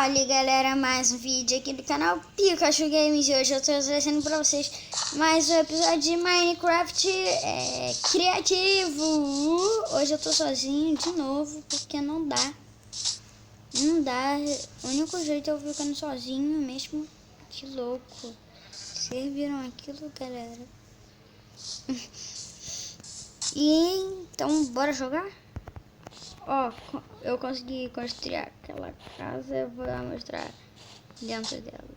Olha, galera, mais um vídeo aqui do canal Pikachu Games. E hoje eu tô trazendo pra vocês mais um episódio de Minecraft criativo. Hoje eu tô sozinho de novo, porque não dá. O único jeito é eu ficando sozinho mesmo. Que louco. Vocês viram aquilo, galera? E então, bora jogar? Ó, eu consegui construir aquela casa, eu vou mostrar dentro dela.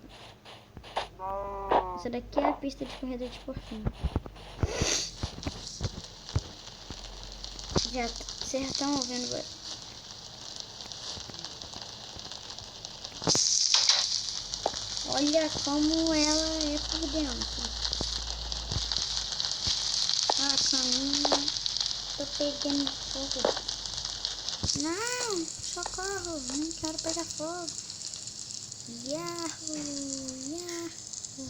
Essa daqui é a pista de corrida de porquinho. Já vocês estão ouvindo? Olha como ela é por dentro. A caminha, tô pegando fogo. Não, socorro, não quero pegar fogo. Yahoo, yahoo.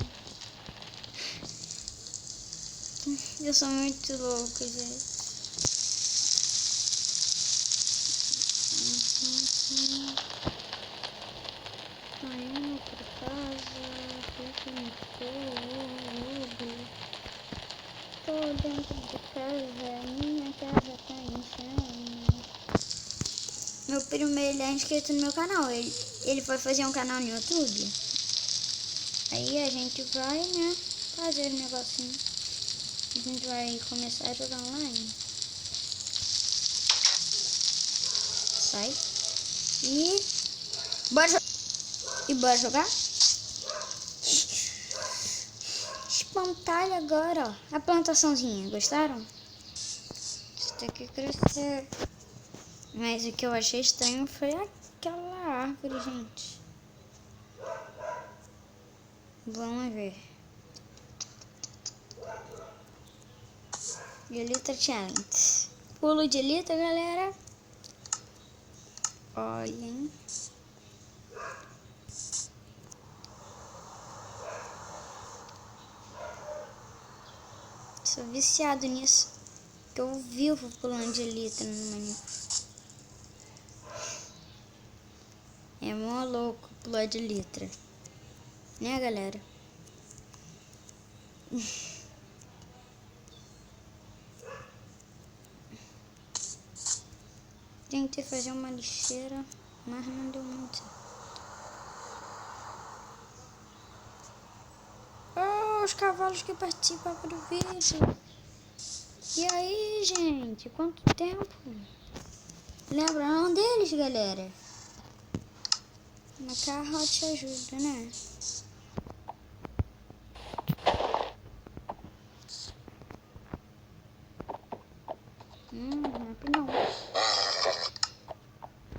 Eu sou muito louco, gente. Tô indo pra casa, fico no fogo. Tô dentro de casa, minha casa tá em chamas. Meu primo, ele é inscrito no meu canal, ele vai fazer um canal no YouTube. Aí a gente vai, né, fazer um negocinho. A gente vai começar a jogar online. Sai. Bora jogar? Espantalho agora, ó. A plantaçãozinha, gostaram? Isso tem que crescer. Mas o que eu achei estranho foi aquela árvore, gente. Vamos ver. De Elytra Challenge. Pulo de Elytra, galera. Olhem. Sou viciado nisso. Que eu vivo pulando de Elytra no Minecraft. É mó louco pular de Elytra. Né, galera? Tentei fazer uma lixeira, mas não deu muito. Oh, os cavalos que participaram do vídeo. E aí, gente? Quanto tempo? Lembraram deles, galera? Uma carro te ajuda, né? Não.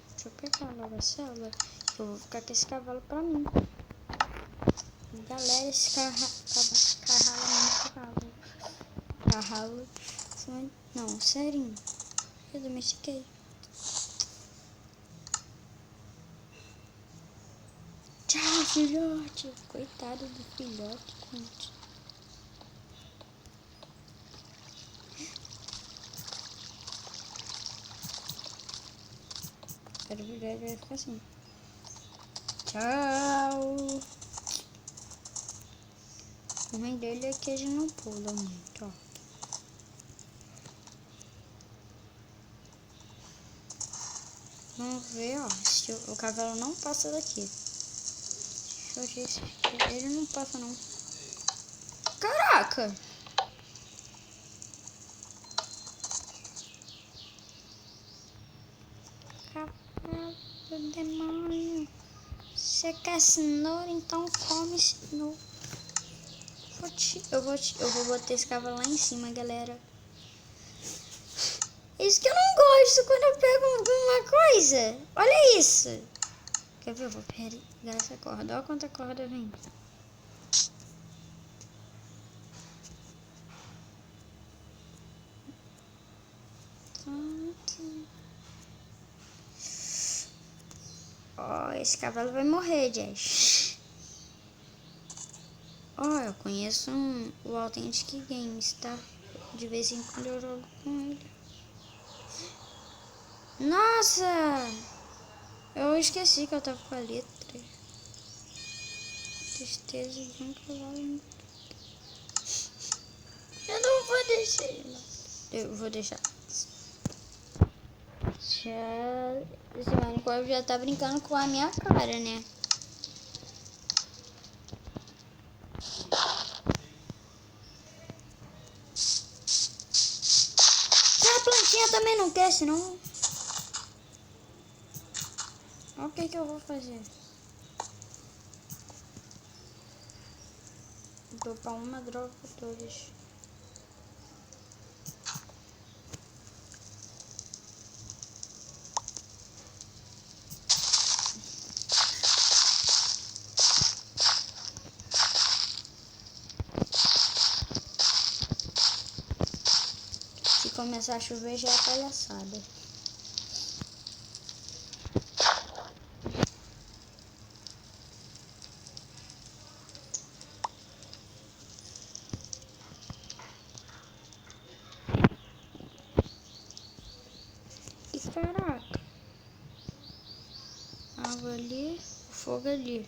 Deixa eu pegar logo a célula. Eu vou ficar com esse cavalo pra mim. Galera, esse carralo é muito carralo. Não, sério. Eu domestiquei. Tchau, filhote. Coitado do filhote, gente. Quero virar e vai ficar assim. Tchau. O ruim dele é que ele não pula muito, ó. Vamos ver, ó. Se o cavalo não passa daqui. Deixa eu ver se ele não passa, não. Caraca! Cavalo do demônio. Você quer cenoura, então come cenoura. Eu vou botar esse cavalo lá em cima, galera. Isso que eu não gosto quando eu pego alguma coisa. Olha isso. Quer ver? Eu vou pegar essa corda. Olha quanta corda vem. Ó, esse cavalo vai morrer, Jess. Ó, eu conheço o Authentic Games, tá? De vez em quando eu jogo com ele. Nossa! Eu esqueci que eu tava com a letra. Tristeza de um cavalo. Eu não vou deixar ele. Eu vou deixar. Esse Minecraft já tá brincando com a minha cara, né? A plantinha também não quer, senão... Olha o que eu vou fazer. Vou dropar uma droga pra todos. Se começar a chover já é palhaçada. E caraca. Água ali, fogo ali.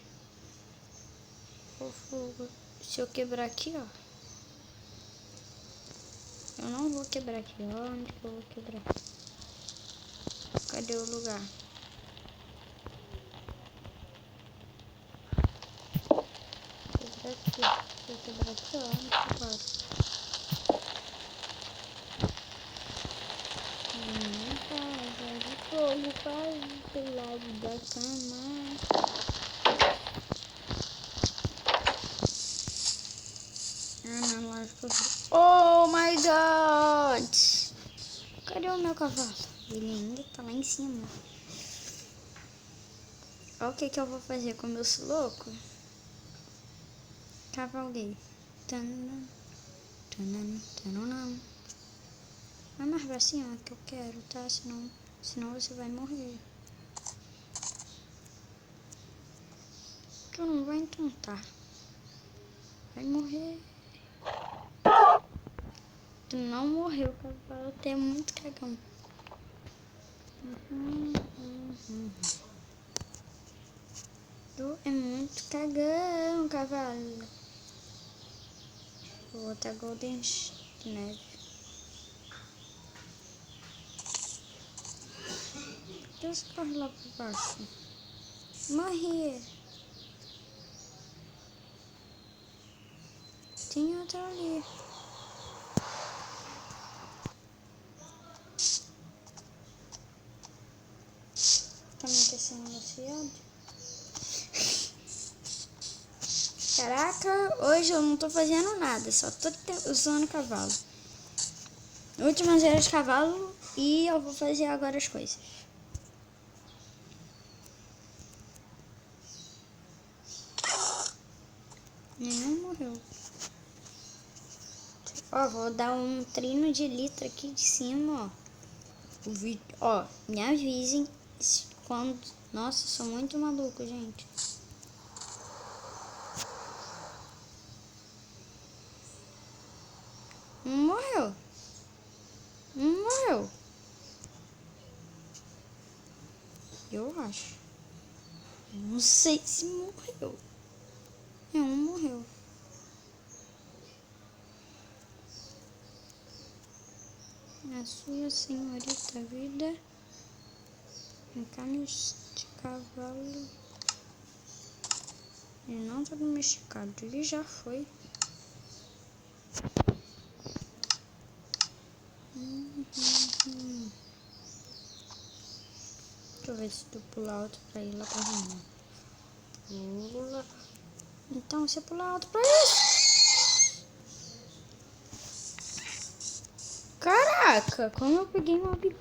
O fogo. Se eu quebrar aqui, ó. Eu não vou quebrar aqui. Onde que eu vou quebrar? Cadê o lugar? Quebrar aqui. Se eu quebrar aqui, ó. Onde que eu faço? Minha casa de fogo quase do lado da cama. Não, lógico. Oh my god! Cadê o meu cavalo? Ele ainda tá lá em cima. Olha o que eu vou fazer com o meu louco. Cavalguei. Vai mais pra cima que eu quero, tá? Senão você vai morrer. Tu não vai, então tá. Vai morrer. Tu não morreu, cavalo. Tu é muito cagão. Tu é muito cagão, cavalo. Vou botar Golden de neve. Por que você corre lá pra baixo? Morri. Tem outra ali. Também quer ser negociado? Caraca, hoje eu não tô fazendo nada. Só tô usando cavalo. Últimas eras de cavalo. E eu vou fazer agora as coisas. Nenhum morreu. Ó, vou dar um trino de litro aqui de cima, ó. O vídeo, ó, me avisem quando... Nossa, sou muito maluco, gente. Não morreu. Não morreu. Eu acho. Não sei se morreu. Não morreu. A sua senhorita vida em carnes de cavalo. Ele não tá domesticado, ele já foi. Deixa eu ver se tu pular alto pra ir lá pra reunião. Pula. Então você pula alto pra isso. Caraca, como eu peguei uma bigode.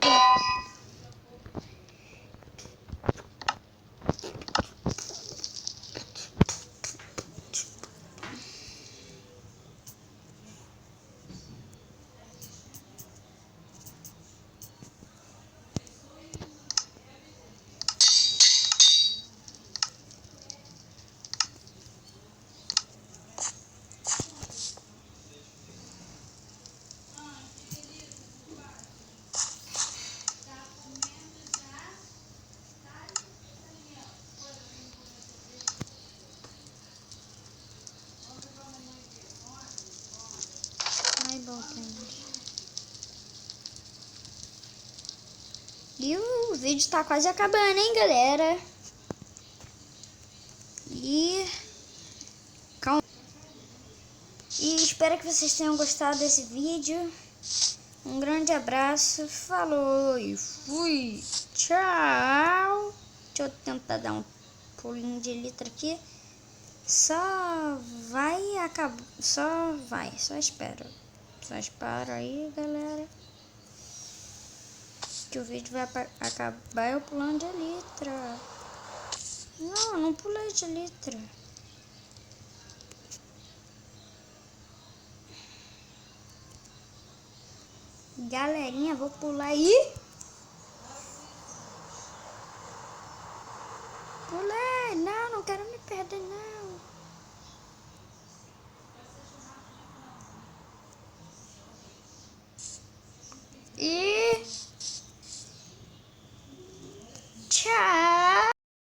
E o vídeo tá quase acabando, hein, galera? E espero que vocês tenham gostado desse vídeo. Um grande abraço, falou e fui, tchau. Deixa eu tentar dar um pulinho de litro aqui. Só espera. Só espera aí, galera, que o vídeo vai acabar eu pulando de litra. Não pulei de litra. Galerinha, vou pular aí. Pulei. Não quero me perder, não. E tchau.